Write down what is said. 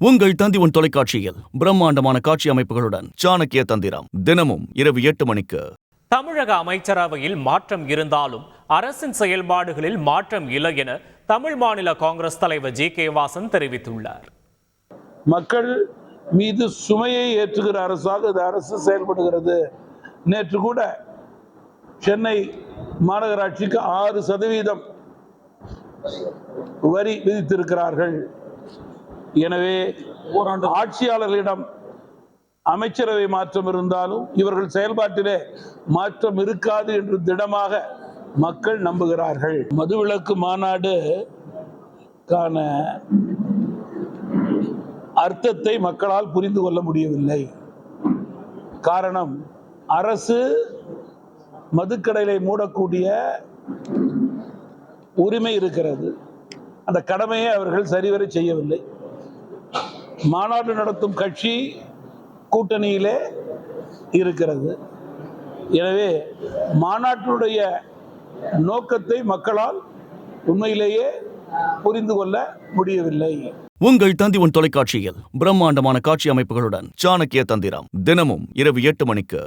உங்கள் தந்தி தொலைக்காட்சியில் பிரம்மாண்டமான காட்சி அமைப்புகளுடன் சாணக்கிய தந்திரம் தினமும் இரவு 8 மணிக்கு. தமிழக அமைச்சரவையில் மாற்றம் இருந்தாலும் அரசின் செயல்பாடுகளில் மாற்றம் இல்லை என தமிழ் மாநில காங்கிரஸ் தலைவர் ஜி.கே. வாசன் தெரிவித்துள்ளார். மக்கள் மீது சுமையை ஏற்றுகிற அரசாக இந்த அரசு செயல்படுகிறது. நேற்று கூட சென்னை மாநகராட்சிக்கு 6% வரி விதித்திருக்கிறார்கள். எனவே ஆட்சியாளர்களிடம் அமைச்சரவை மாற்றம் இருந்தாலும் இவர்கள் செயல்பாட்டிலே மாற்றம் இருக்காது என்று திடமாக மக்கள் நம்புகிறார்கள். மதுவிலக்கு மாநாடு அர்த்தத்தை மக்களால் புரிந்து கொள்ள முடியவில்லை. காரணம், அரசு மதுக்கடைகளை மூடக்கூடிய உரிமை இருக்கிறது. அந்த கடமையை அவர்கள் சரிவர செய்யவில்லை. மாநாடு நடத்தும் கட்சி கூட்டணியிலே இருக்கிறது. எனவே மாநாட்டினுடைய நோக்கத்தை மக்களால் உண்மையிலேயே புரிந்து கொள்ள முடியவில்லை. உங்கள் தந்தி தொலைக்காட்சியில் பிரம்மாண்டமான காட்சி அமைப்புகளுடன் சாணக்கிய தந்திரம் தினமும் இரவு 8 மணிக்கு.